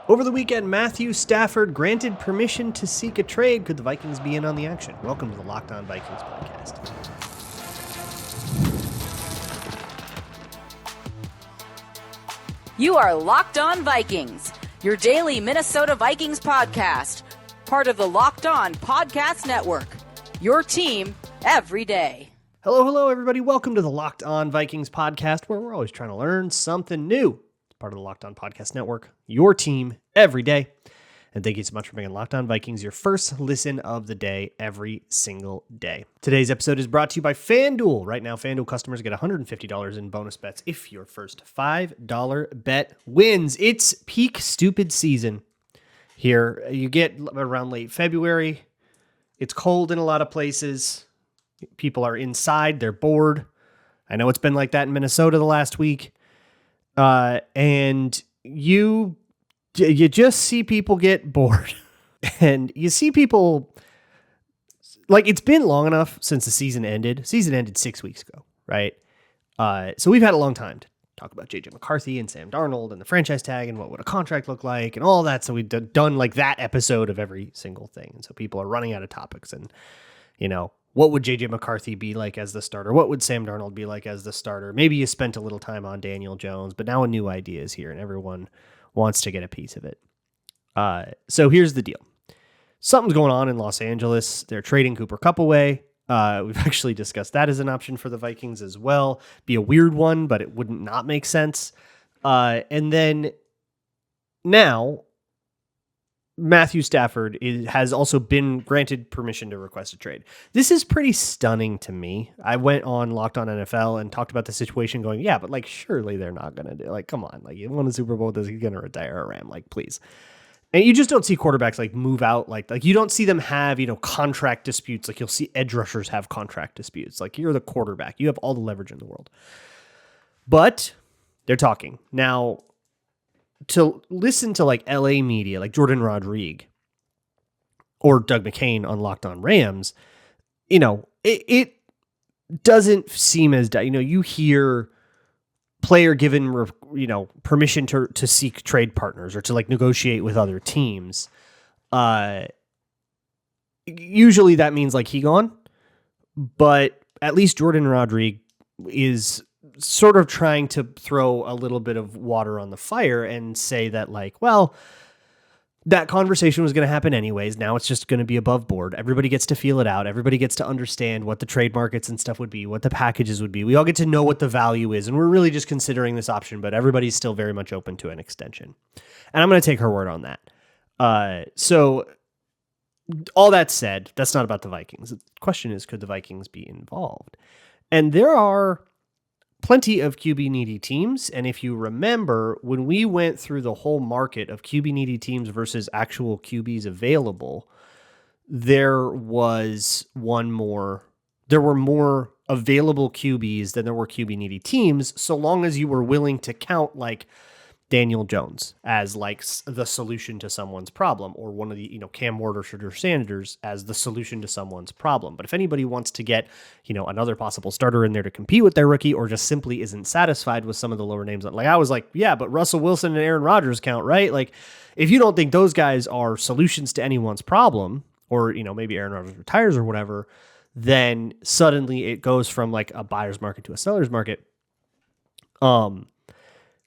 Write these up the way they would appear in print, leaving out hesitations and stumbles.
Over the weekend, Matthew Stafford granted permission to seek a trade. Could the Vikings be in on the action? Welcome to the Locked On Vikings podcast. You are Locked On Vikings, your daily Minnesota Vikings podcast, part of the Locked On Podcast Network, your team every day. Hello, everybody. Welcome to the Locked On Vikings podcast, where we're always trying to learn something new. It's part of the Locked On Podcast Network, your team every day. And thank you so much for making Locked On Vikings your first listen of the day every single day. Today's episode is brought to you by FanDuel. Right now, FanDuel customers get $150 in bonus bets if your first $5 bet wins. It's peak stupid season here. You get around late February. It's cold in a lot of places. People are inside. They're bored. I know it's been like that in Minnesota the last week. And you just see people get bored. And you see people, like, it's been long enough since the season ended. Season ended 6 weeks ago, right? So we've had a long time to talk about J.J. McCarthy and Sam Darnold and the franchise tag and what would a contract look like and all that. So we've done like that episode of every single thing. And so people are running out of topics. And, you know, what would J.J. McCarthy be like as the starter? What would Sam Darnold be like as the starter? Maybe you spent a little time on Daniel Jones, but now a new idea is here and everyone wants to get a piece of it. So here's the deal. Something's going on in Los Angeles. They're trading Cooper Kupp away. We've actually discussed that as an option for the Vikings as well. Be a weird one, but it wouldn't not make sense. And then now Matthew Stafford has also been granted permission to request a trade. This is pretty stunning to me. I went on Locked On NFL and talked about the situation going, yeah, but like, surely they're not going to do, like, come on, like, you won a Super Bowl, is he going to retire a Ram? Like, please. And you just don't see quarterbacks like move out. Like you don't see them have, contract disputes. Like you'll see edge rushers have contract disputes. Like you're the quarterback. You have all the leverage in the world. But they're talking. Now, to listen to like LA media, like Jordan Rodriguez or Doug McCain on Locked On Rams, it doesn't seem as, you hear player given, permission to seek trade partners or to like negotiate with other teams. Usually that means like he gone, but at least Jordan Rodriguez is sort of trying to throw a little bit of water on the fire and say that like, well, that conversation was going to happen anyways. Now it's just going to be above board. Everybody gets to feel it out. Everybody gets to understand what the trade markets and stuff would be, what the packages would be. We all get to know what the value is. And we're really just considering this option, but everybody's still very much open to an extension. And I'm going to take her word on that. So all that said, that's not about the Vikings. The question is, could the Vikings be involved? And there are plenty of QB needy teams. And if you remember, when we went through the whole market of QB needy teams versus actual QBs available, there were more available QBs than there were QB needy teams, so long as you were willing to count like Daniel Jones as like the solution to someone's problem, or one of the, Cam Ward or Shedeur Sanders as the solution to someone's problem. But if anybody wants to get, another possible starter in there to compete with their rookie, or just simply isn't satisfied with some of the lower names, like I was like, yeah, but Russell Wilson and Aaron Rodgers count, right? Like if you don't think those guys are solutions to anyone's problem, or, maybe Aaron Rodgers retires or whatever, then suddenly it goes from like a buyer's market to a seller's market.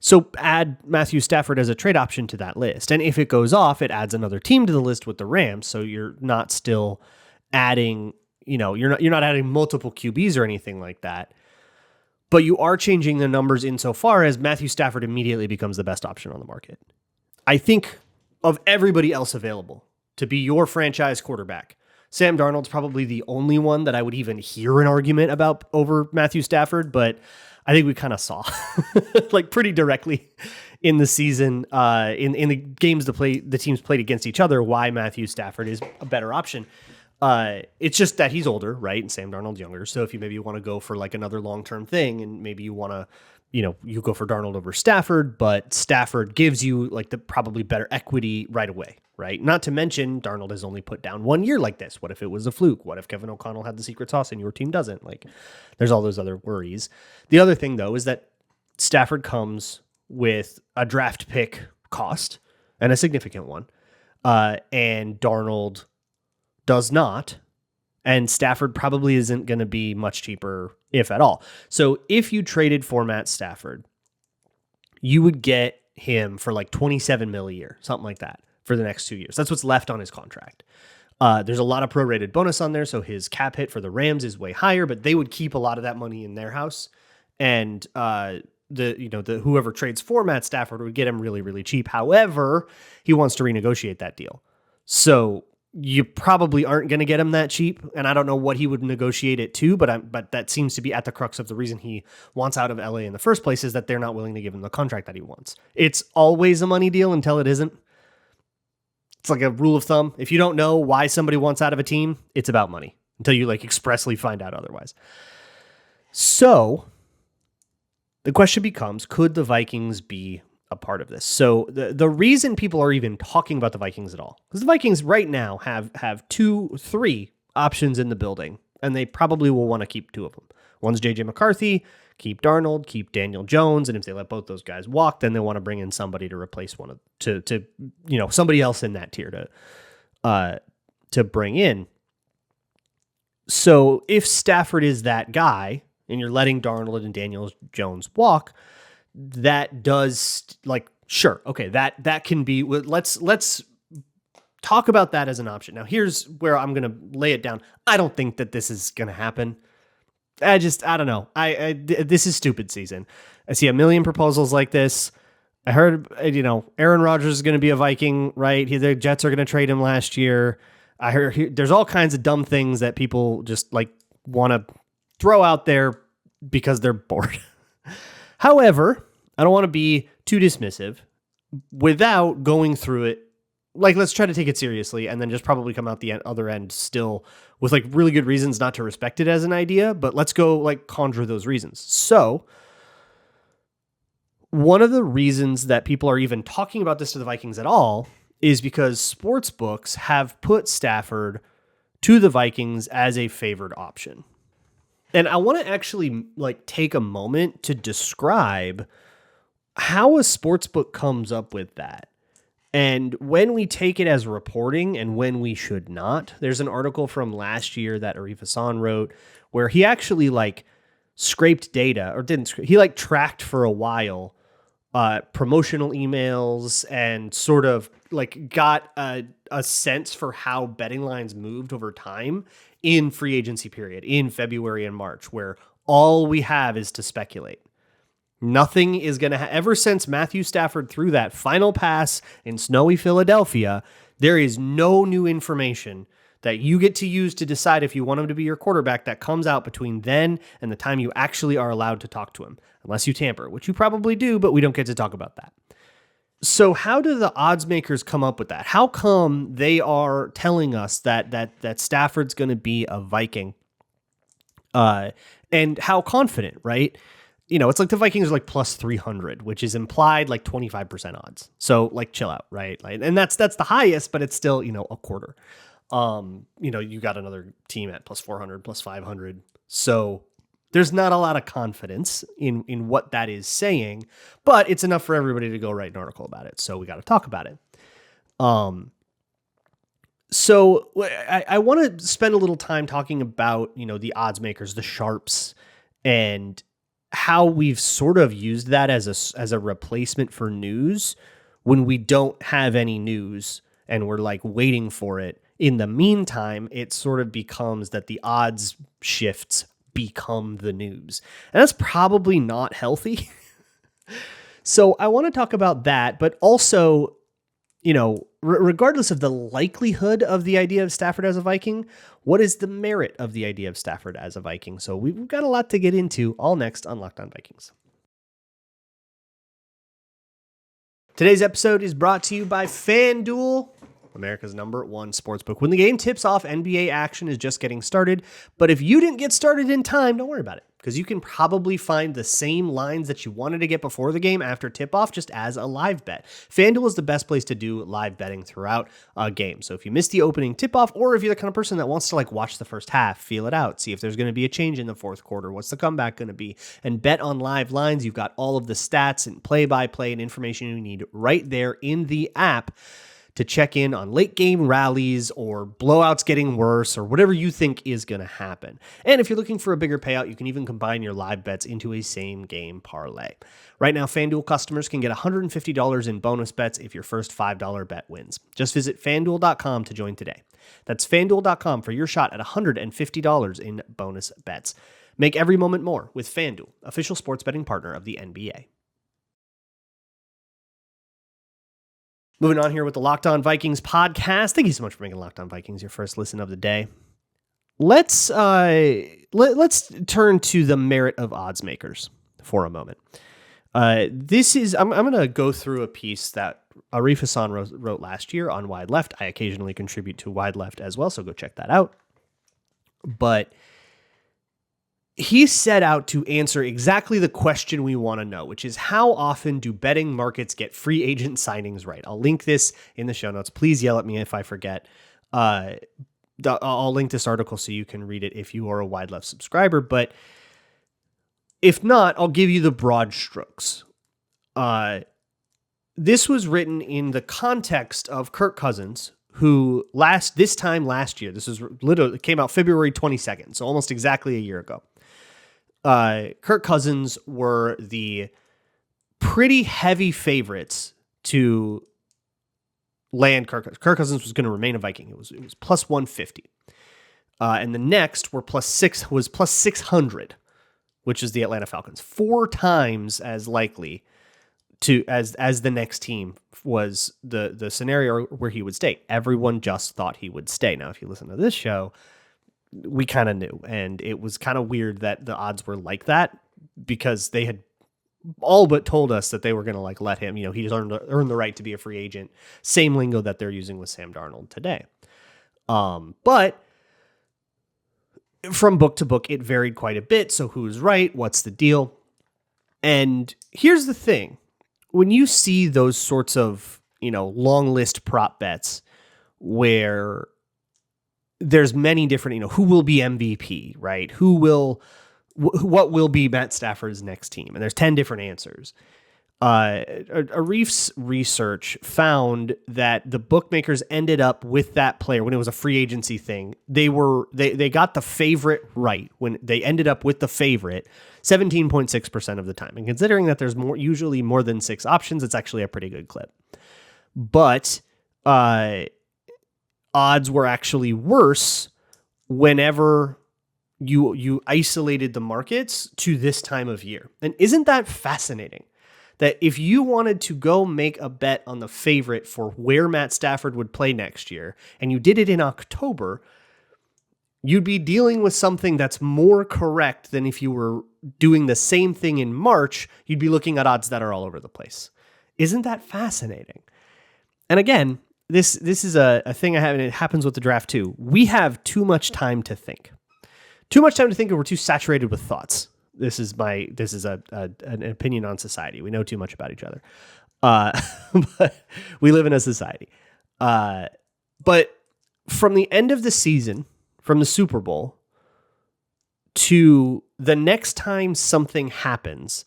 So add Matthew Stafford as a trade option to that list. And if it goes off, it adds another team to the list with the Rams. So you're not still adding, you're not adding multiple QBs or anything like that. But you are changing the numbers insofar as Matthew Stafford immediately becomes the best option on the market. I think of everybody else available to be your franchise quarterback, Sam Darnold's probably the only one that I would even hear an argument about over Matthew Stafford, but I think we kind of saw like pretty directly in the season, in the games the teams played against each other, why Matthew Stafford is a better option. It's just that he's older, right? And Sam Darnold's younger. So if you maybe want to go for like another long-term thing, and maybe you want to, you go for Darnold over Stafford, but Stafford gives you like the probably better equity right away, right? Not to mention Darnold has only put down 1 year like this. What if it was a fluke? What if Kevin O'Connell had the secret sauce and your team doesn't? Like, there's all those other worries. The other thing though is that Stafford comes with a draft pick cost and a significant one. And Darnold does not. And Stafford probably isn't going to be much cheaper, if at all. So if you traded for Matt Stafford, you would get him for like $27 million a year, something like that, for the next 2 years. That's what's left on his contract. There's a lot of prorated bonus on there, so his cap hit for the Rams is way higher, but they would keep a lot of that money in their house. And the whoever trades for Matt Stafford would get him really, really cheap. However, he wants to renegotiate that deal. So you probably aren't going to get him that cheap, and I don't know what he would negotiate it to, but that seems to be at the crux of the reason he wants out of LA in the first place, is that they're not willing to give him the contract that he wants. It's always a money deal until it isn't. It's like a rule of thumb. If you don't know why somebody wants out of a team, it's about money until you like expressly find out otherwise. So the question becomes, could the Vikings be a part of this? So the reason people are even talking about the Vikings at all, because the Vikings right now have 2-3 options in the building, and they probably will want to keep 2 of them. One's JJ McCarthy, keep Darnold, keep Daniel Jones, and if they let both those guys walk, then they want to bring in somebody to replace one of somebody else in that tier to bring in. So if Stafford is that guy, and you're letting Darnold and Daniel Jones walk, that does sure. Okay. That can be, let's talk about that as an option. Now here's where I'm going to lay it down. I don't think that this is going to happen. I don't know. This is stupid season. I see a million proposals like this. I heard, Aaron Rodgers is going to be a Viking, right? The Jets are going to trade him last year. I heard there's all kinds of dumb things that people just like want to throw out there because they're bored. However, I don't want to be too dismissive without going through it. Like, let's try to take it seriously and then just probably come out the other end still with like really good reasons not to respect it as an idea, but let's go like conjure those reasons. So one of the reasons that people are even talking about this to the Vikings at all is because sports books have put Stafford to the Vikings as a favored option. And I want to actually like take a moment to describe how a sportsbook comes up with that, and when we take it as reporting and when we should not. There's an article from last year that Arif Hassan wrote where he actually like scraped data, or didn't scrape, he like tracked for a while promotional emails and sort of like got a sense for how betting lines moved over time in free agency period in February and March, where all we have is to speculate. Nothing is going to ever since Matthew Stafford threw that final pass in snowy Philadelphia, there is no new information that you get to use to decide if you want him to be your quarterback that comes out between then and the time you actually are allowed to talk to him, unless you tamper, which you probably do, but we don't get to talk about that. So how do the odds makers come up with that? How come they are telling us that Stafford's going to be a Viking? And how confident, right? It's like the Vikings are like plus 300, which is implied like 25% odds. So like chill out, right? Like, and that's the highest, but it's still, a quarter. You got another team at plus 400, plus 500. So there's not a lot of confidence in what that is saying, but it's enough for everybody to go write an article about it. So we got to talk about it. So I want to spend a little time talking about, the odds makers, the sharps, and how we've sort of used that as a replacement for news when we don't have any news and we're like waiting for it. In the meantime, it sort of becomes that the odds shifts become the news. And that's probably not healthy. So I want to talk about that, but also, regardless of the likelihood of the idea of Stafford as a Viking, what is the merit of the idea of Stafford as a Viking? So we've got a lot to get into, all next on Locked On Vikings. Today's episode is brought to you by FanDuel. America's #1 sportsbook. When the game tips off, NBA action is just getting started. But if you didn't get started in time, don't worry about it, because you can probably find the same lines that you wanted to get before the game after tip-off just as a live bet. FanDuel is the best place to do live betting throughout a game. So if you miss the opening tip-off, or if you're the kind of person that wants to watch the first half, feel it out, see if there's going to be a change in the fourth quarter, what's the comeback going to be, and bet on live lines, you've got all of the stats and play-by-play and information you need right there in the app to check in on late game rallies or blowouts getting worse or whatever you think is going to happen. And if you're looking for a bigger payout, you can even combine your live bets into a same game parlay. Right now, FanDuel customers can get $150 in bonus bets if your first $5 bet wins. Just visit FanDuel.com to join today. That's FanDuel.com for your shot at $150 in bonus bets. Make every moment more with FanDuel, official sports betting partner of the NBA. Moving on here with the Locked On Vikings podcast. Thank you so much for making Locked On Vikings your first listen of the day. Let's turn to the merit of odds makers for a moment. I'm going to go through a piece that Arif Hassan wrote last year on Wide Left. I occasionally contribute to Wide Left as well, so go check that out. But he set out to answer exactly the question we want to know, which is how often do betting markets get free agent signings right? I'll link this in the show notes. Please yell at me if I forget. I'll link this article so you can read it if you are a Wide Left subscriber. But if not, I'll give you the broad strokes. This was written in the context of Kirk Cousins, who this time last year, this was literally, it came out February 22nd, so almost exactly a year ago. Kirk Cousins were the pretty heavy favorites to land Kirk Cousins was going to remain a Viking. It was plus 150. And the next was plus 600, which is the Atlanta Falcons. 4 times as likely as the next team was the scenario where he would stay. Everyone just thought he would stay. Now, if you listen to this show, we kind of knew, and it was kind of weird that the odds were like that, because they had all but told us that they were going to let him, he's earned the right to be a free agent. Same lingo that they're using with Sam Darnold today. But from book to book, it varied quite a bit. So who's right? What's the deal? And here's the thing. When you see those sorts of, long list prop bets where there's many different, who will be MVP, right? What will be Matt Stafford's next team? And there's 10 different answers. Arif's research found that the bookmakers ended up with that player when it was a free agency thing. They got the favorite right when they ended up with the favorite 17.6% of the time. And considering that there's usually more than 6 options, it's actually a pretty good clip. But odds were actually worse whenever you isolated the markets to this time of year. And isn't that fascinating? That if you wanted to go make a bet on the favorite for where Matt Stafford would play next year, and you did it in October, you'd be dealing with something that's more correct than if you were doing the same thing in March. You'd be looking at odds that are all over the place. Isn't that fascinating? And again, this is a thing I have, and it happens with the draft too. We have too much time to think. Too much time to think, and we're too saturated with thoughts. This is an opinion on society. We know too much about each other. But we live in a society. But from the end of the season, from the Super Bowl, to the next time something happens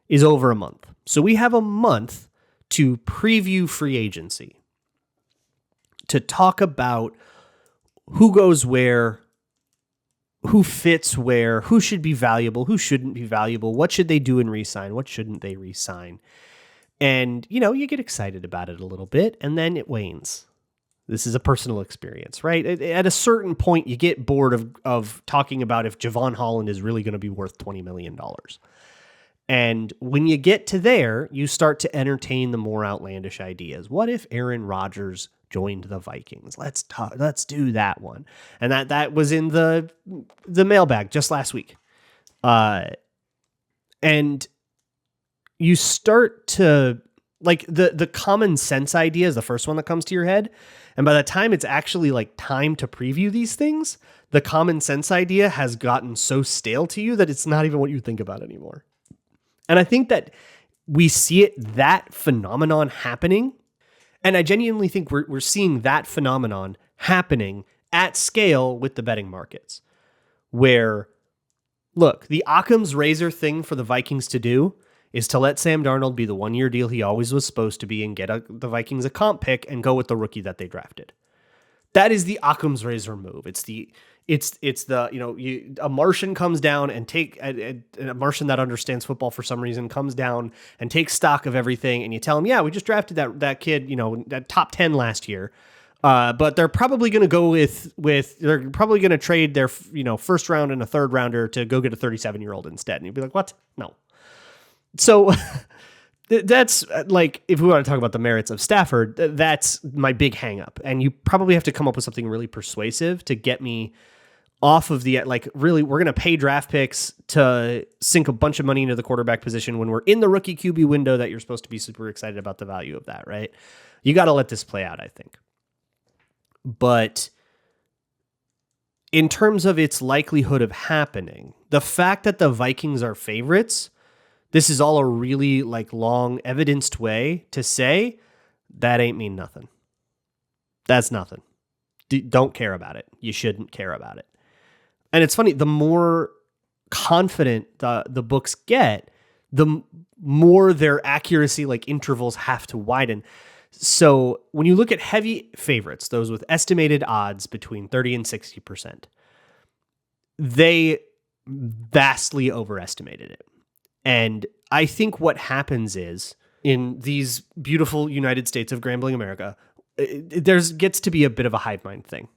is over a month. So we have a month to preview free agency, to talk about who goes where, who fits where, who should be valuable, who shouldn't be valuable, what should they do and re-sign, what shouldn't they re-sign. And, you get excited about it a little bit, and then it wanes. This is a personal experience, right? At a certain point, you get bored of talking about if Javon Holland is really going to be worth $20 million. And when you get to there, you start to entertain the more outlandish ideas. What if Aaron Rodgers joined the Vikings? Let's do that one. And that was in the mailbag just last week. And you start to Like the common sense idea is the first one that comes to your head. And by the time it's actually like time to preview these things, the common sense idea has gotten so stale to you that it's not even what you think about anymore. And I think that we see that phenomenon happening. And I genuinely think we're seeing that phenomenon happening at scale with the betting markets, where, look, the Occam's razor thing for the Vikings to do is to let Sam Darnold be the one-year deal he always was supposed to be and get the Vikings a comp pick and go with the rookie that they drafted. That is the Occam's razor move. It's the a Martian comes down and a Martian that understands football for some reason comes down and takes stock of everything, and you tell him, yeah, we just drafted that kid, that top 10 last year. But they're probably going to go they're probably going to trade their, first round and a third rounder to go get a 37-year-old instead. And you'd be like, what? No. So that's like, if we want to talk about the merits of Stafford, that's my big hang up. And you probably have to come up with something really persuasive to get me off of the, like, really, we're going to pay draft picks to sink a bunch of money into the quarterback position when we're in the rookie QB window that you're supposed to be super excited about the value of that, right? You got to let this play out, I think. But in terms of its likelihood of happening, the fact that the Vikings are favorites, this is all a really like long evidenced way to say that ain't mean nothing. That's nothing. Don't care about it. You shouldn't care about it. And it's funny, the more confident the books get, the more their accuracy like intervals have to widen. So when you look at heavy favorites, those with estimated odds between 30 and 60%, they vastly overestimated it. And I think what happens is, in these beautiful United States of Grambling America, there's gets to be a bit of a hive mind thing.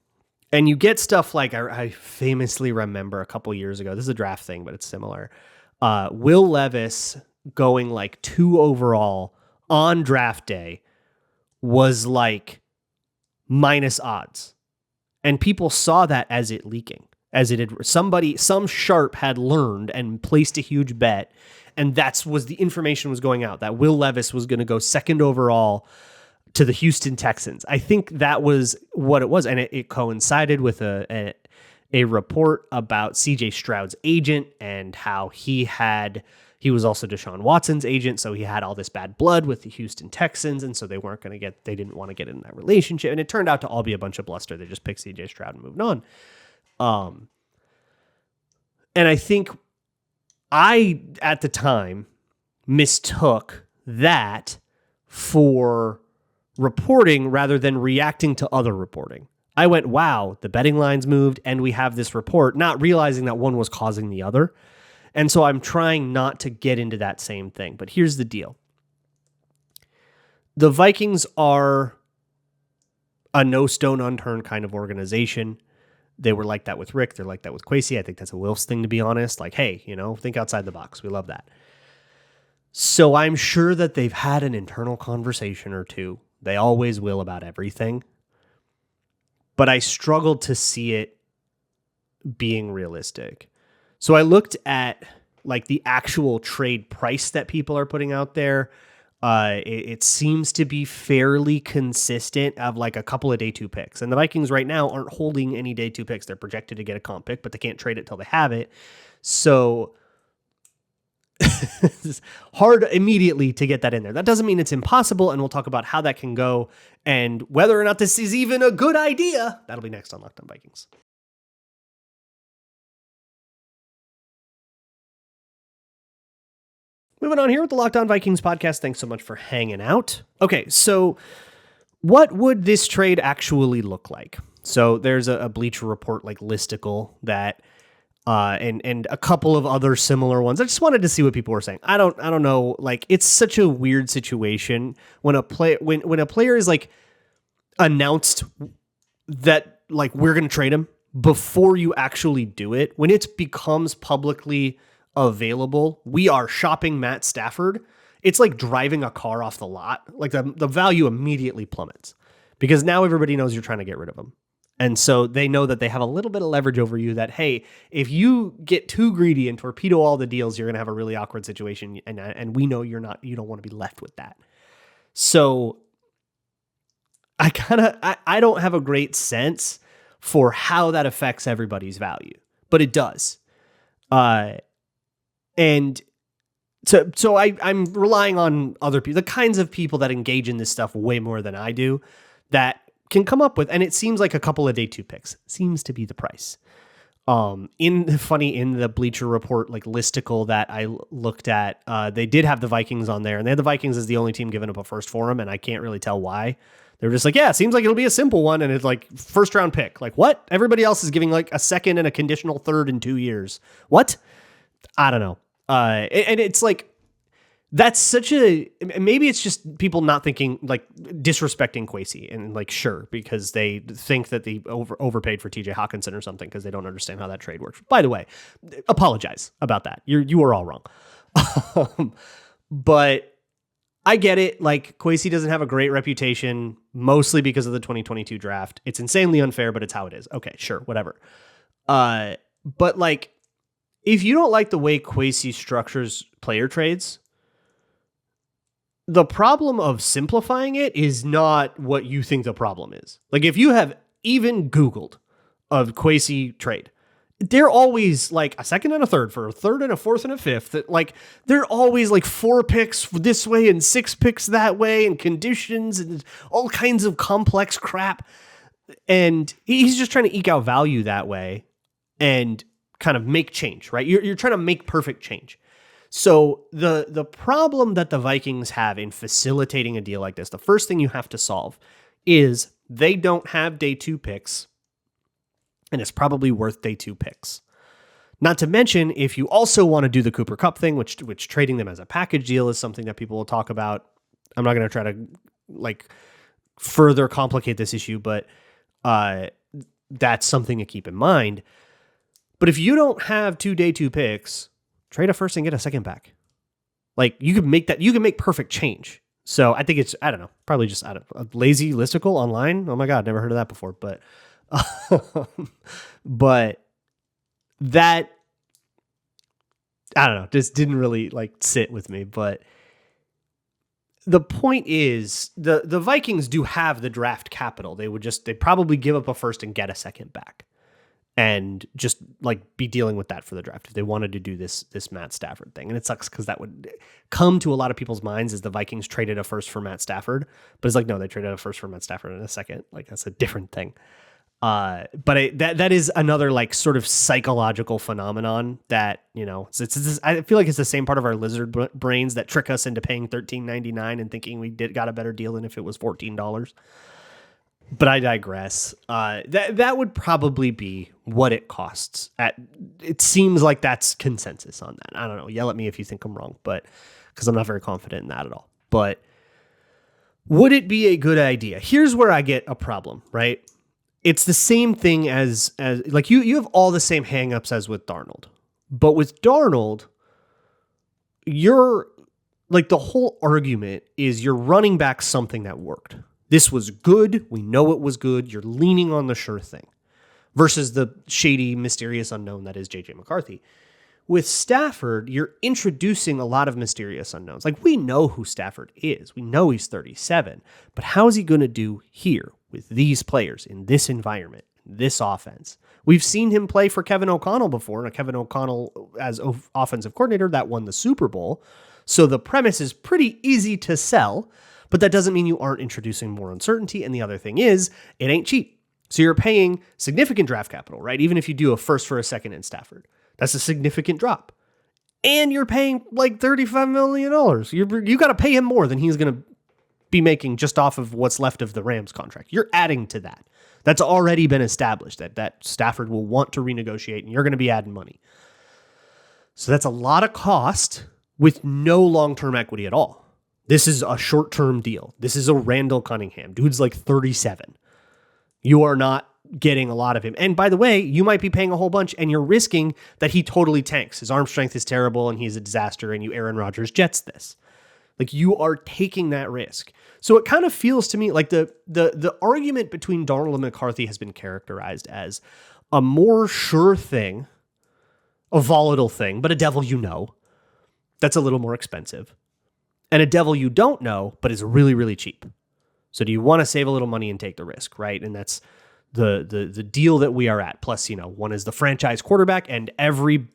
And you get stuff like, I famously remember a couple years ago, this is a draft thing, but it's similar. Will Levis going like 2 overall on draft day was like minus odds. And people saw that as it leaking, as it had some sharp had learned and placed a huge bet. And the information was going out that Will Levis was going to go 2nd overall to the Houston Texans. I think that was what it was. And it coincided with a report about CJ Stroud's agent and how he was also Deshaun Watson's agent. So he had all this bad blood with the Houston Texans. And so they didn't want to get in that relationship. And it turned out to all be a bunch of bluster. They just picked CJ Stroud and moved on. And I think I, at the time, mistook that for reporting rather than reacting to other reporting. I went, wow, the betting lines moved and we have this report, not realizing that one was causing the other. And so I'm trying not to get into that same thing. But here's the deal. The Vikings are a no stone unturned kind of organization. They were like that with Rick. They're like that with Kwesi. I think that's a Wilfs thing, to be honest. Like, hey, think outside the box. We love that. So I'm sure that they've had an internal conversation or two. They always will about everything. But I struggled to see it being realistic. So I looked at like the actual trade price that people are putting out there. It seems to be fairly consistent of like a couple of day 2 picks. And the Vikings right now aren't holding any day 2 picks. They're projected to get a comp pick, but they can't trade it till they have it. So it's hard immediately to get that in there. That doesn't mean it's impossible, and we'll talk about how that can go and whether or not this is even a good idea. That'll be next on Locked On Vikings. Moving on here with the Locked On Vikings podcast. Thanks so much for hanging out. Okay, so what would this trade actually look like? So there's a Bleacher Report like listicle that and a couple of other similar ones. I just wanted to see what people were saying. I don't know. Like, it's such a weird situation when a player is like announced that like we're going to trade him before you actually do it. When it becomes publicly available, we are shopping Matt Stafford. It's like driving a car off the lot. Like the value immediately plummets because now everybody knows you're trying to get rid of him. And so they know that they have a little bit of leverage over you that, hey, if you get too greedy and torpedo all the deals, you're going to have a really awkward situation. And we know you don't want to be left with that. So I don't have a great sense for how that affects everybody's value, but it does. And so I'm relying on other people, the kinds of people that engage in this stuff way more than I do, that can come up with, and it seems like a couple of day 2 picks seems to be the price. In the Bleacher Report like listicle that I looked at, they did have the Vikings on there, and they had the Vikings as the only team giving up a first for them, and I can't really tell why. They were just like, yeah, it seems like it'll be a simple one, and it's like first round pick. Like, what? Everybody else is giving like a second and a conditional third in 2 years. What? I don't know. And it's like, that's such a, maybe it's just people not thinking, like disrespecting Kwesi, and like, sure, because they think that they overpaid for TJ Hawkinson or something because they don't understand how that trade works. By the way, apologize about that. You are all wrong. But I get it. Like, Kwesi doesn't have a great reputation, mostly because of the 2022 draft. It's insanely unfair, but it's how it is. Okay, sure, whatever. But like, if you don't like the way Kwesi structures player trades, the problem of simplifying it is not what you think the problem is. Like, if you have even Googled a Kwesi trade, they're always like a second and a third for a third and a fourth and a fifth. Like, they're always like 4 picks this way and 6 picks that way and conditions and all kinds of complex crap. And he's just trying to eke out value that way and kind of make change, right? You're trying to make perfect change. So the problem that the Vikings have in facilitating a deal like this, the first thing you have to solve is they don't have day 2 picks, and it's probably worth day 2 picks. Not to mention, if you also want to do the Cooper Kupp thing, which trading them as a package deal is something that people will talk about. I'm not going to try to like further complicate this issue, but that's something to keep in mind. But if you don't have 2 day 2 picks, trade a first and get a second back. Like, you can make perfect change. So I think it's, I don't know, probably just a lazy listicle online. Oh my God, never heard of that before. But, but that, I don't know, just didn't really like sit with me. But the point is, the Vikings do have the draft capital. They'd probably give up a first and get a second back, and just like be dealing with that for the draft if they wanted to do this Matt Stafford thing. And it sucks because that would come to a lot of people's minds as the Vikings traded a first for Matt Stafford. But it's like, no, they traded a first for Matt Stafford in a second. Like, that's a different thing. But that is another like sort of psychological phenomenon that, you know, I feel like it's the same part of our lizard brains that trick us into paying $13.99 and thinking we got a better deal than if it was $14. But I digress. That would probably be what it costs. It seems like that's consensus on that. I don't know. Yell at me if you think I'm wrong, but because I'm not very confident in that at all. But would it be a good idea? Here's where I get a problem, right? It's the same thing as like you have all the same hangups as with Darnold. But with Darnold, you're like, the whole argument is you're running back something that worked. This was good. We know it was good. You're leaning on the sure thing versus the shady, mysterious unknown that is JJ McCarthy. With Stafford, you're introducing a lot of mysterious unknowns. Like, we know who Stafford is. We know he's 37. But how is he going to do here with these players in this environment, this offense? We've seen him play for Kevin O'Connell before, and a Kevin O'Connell as offensive coordinator that won the Super Bowl. So the premise is pretty easy to sell. But that doesn't mean you aren't introducing more uncertainty. And the other thing is, it ain't cheap. So you're paying significant draft capital, right? Even if you do a first for a second in Stafford, that's a significant drop. And you're paying like $35 million. You got to pay him more than he's going to be making just off of what's left of the Rams contract. You're adding to that. That's already been established that Stafford will want to renegotiate, and you're going to be adding money. So that's a lot of cost with no long-term equity at all. This is a short-term deal. This is a Randall Cunningham. Dude's like 37. You are not getting a lot of him. And by the way, you might be paying a whole bunch, and you're risking that he totally tanks. His arm strength is terrible, and he's a disaster, and you Aaron Rodgers jets this. Like, you are taking that risk. So it kind of feels to me like the argument between Darnold and McCarthy has been characterized as a more sure thing, a volatile thing, but a devil you know, that's a little more expensive. and a devil you don't know, but is really, really cheap. So do you want to save a little money and take the risk, right? And that's the deal that we are at. Plus, one is the franchise quarterback, and every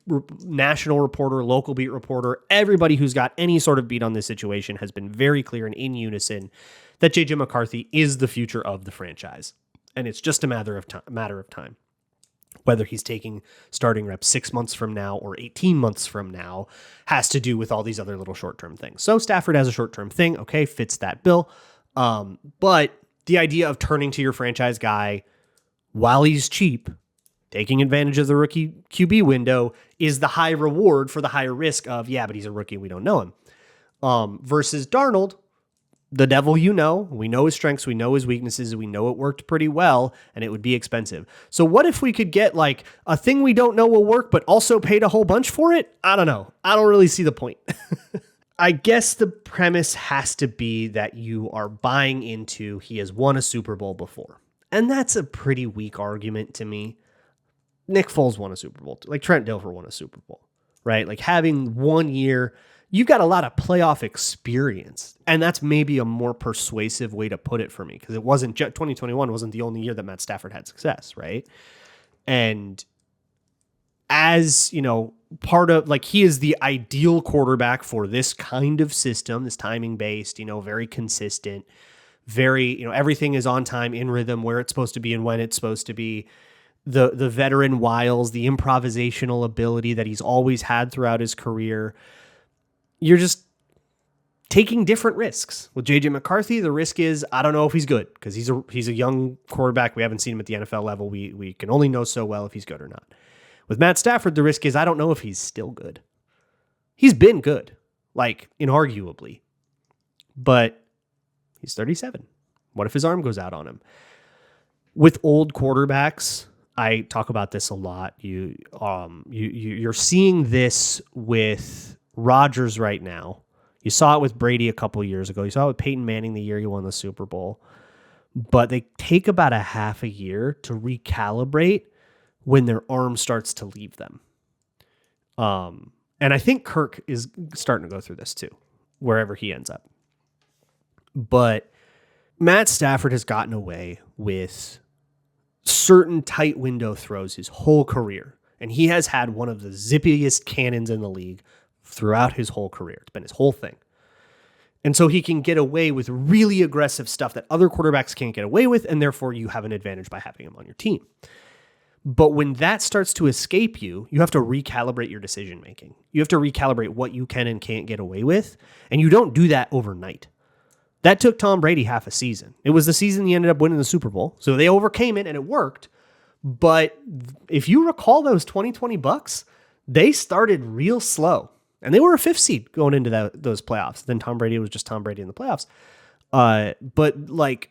national reporter, local beat reporter, everybody who's got any sort of beat on this situation has been very clear and in unison that J.J. McCarthy is the future of the franchise. And it's just a matter of time. Whether he's taking starting reps 6 months from now or 18 months from now has to do with all these other little short-term things. So Stafford has a short-term thing. Okay, fits that bill. But the idea of turning to your franchise guy while he's cheap, taking advantage of the rookie QB window, is the high reward for the higher risk of, yeah, but he's a rookie, we don't know him. Versus Darnold, the devil we know his strengths, we know his weaknesses, we know it worked pretty well, and it would be expensive. So what if we could get like a thing we don't know will work, but also paid a whole bunch for it? I don't know. I don't really see the point. I guess the premise has to be that you are buying into he has won a Super Bowl before. And that's a pretty weak argument to me. Nick Foles won a Super Bowl. Like Trent Dilfer won a Super Bowl, right? Like having 1 year, you've got a lot of playoff experience. And that's maybe a more persuasive way to put it for me, because it wasn't 2021 wasn't the only year that Matt Stafford had success, right? And as, part of like he is the ideal quarterback for this kind of system, this timing based, very consistent, very, everything is on time, in rhythm, where it's supposed to be and when it's supposed to be. The veteran wiles, the improvisational ability that he's always had throughout his career. You're just taking different risks. With J.J. McCarthy, the risk is, I don't know if he's good, because he's a young quarterback. We haven't seen him at the NFL level. We can only know so well if he's good or not. With Matt Stafford, the risk is, I don't know if he's still good. He's been good, like inarguably, but he's 37. What if his arm goes out on him? With old quarterbacks, I talk about this a lot. You're seeing this with Rodgers right now. You saw it with Brady a couple years ago. You saw it with Peyton Manning the year he won the Super Bowl. But they take about a half a year to recalibrate when their arm starts to leave them. And I think Kirk is starting to go through this too, wherever he ends up. But Matt Stafford has gotten away with certain tight window throws his whole career. And he has had one of the zippiest cannons in the league throughout his whole career. It's been his whole thing. And so he can get away with really aggressive stuff that other quarterbacks can't get away with, and therefore you have an advantage by having him on your team. But when that starts to escape you, you have to recalibrate your decision making. You have to recalibrate what you can and can't get away with, and you don't do that overnight. That took Tom Brady half a season. It was the season he ended up winning the Super Bowl. So they overcame it and it worked. But if you recall those 2020 Bucks, they started real slow. And they were a 5th seed going into those playoffs. Then Tom Brady was just Tom Brady in the playoffs. But like,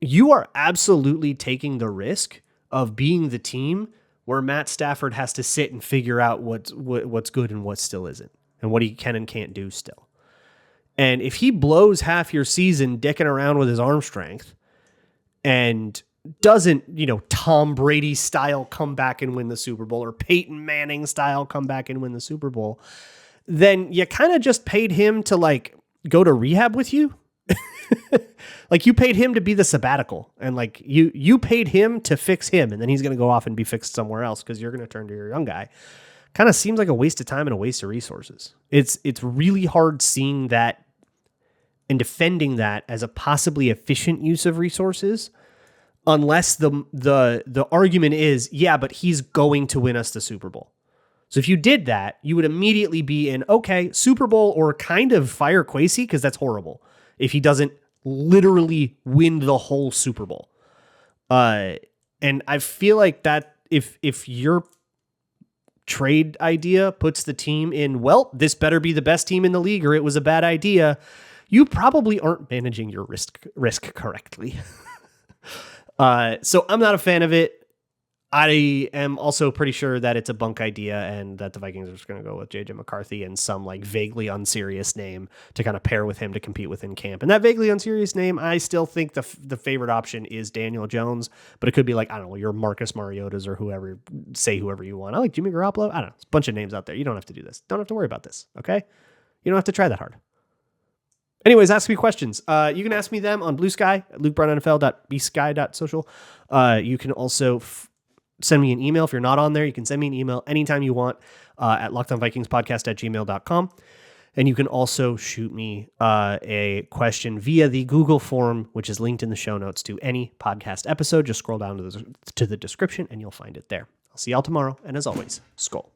you are absolutely taking the risk of being the team where Matt Stafford has to sit and figure out what's good and what still isn't, and what he can and can't do still. And if he blows half your season dicking around with his arm strength and doesn't, Tom Brady style come back and win the Super Bowl, or Peyton Manning style come back and win the Super Bowl, then you kind of just paid him to like go to rehab with you. Like you paid him to be the sabbatical, and like you paid him to fix him, and then he's going to go off and be fixed somewhere else because you're going to turn to your young guy. Kind of seems like a waste of time and a waste of resources. It's really hard seeing that and defending that as a possibly efficient use of resources, unless the argument is, yeah, but he's going to win us the Super Bowl. So if you did that, you would immediately be in, okay, Super Bowl, or kind of fire Kwesi, because that's horrible if he doesn't literally win the whole Super Bowl. And I feel like that if your trade idea puts the team in, well, this better be the best team in the league or it was a bad idea, you probably aren't managing your risk correctly. So I'm not a fan of it. I am also pretty sure that it's a bunk idea and that the Vikings are just going to go with J.J. McCarthy and some like vaguely unserious name to kind of pair with him to compete within camp. And that vaguely unserious name, I still think the favorite option is Daniel Jones, but it could be like, I don't know, your Marcus Mariotas or whoever you want. I like Jimmy Garoppolo. I don't know. It's a bunch of names out there. You don't have to do this. Don't have to worry about this. Okay. You don't have to try that hard. Anyways, ask me questions. You can ask me them on Blue Sky, lukebrownnfl.bsky.social. You can also send me an email. If you're not on there, you can send me an email anytime you want at lockedonvikingspodcast@gmail.com. And you can also shoot me a question via the Google form, which is linked in the show notes to any podcast episode. Just scroll down to the description and you'll find it there. I'll see y'all tomorrow. And as always, Skol.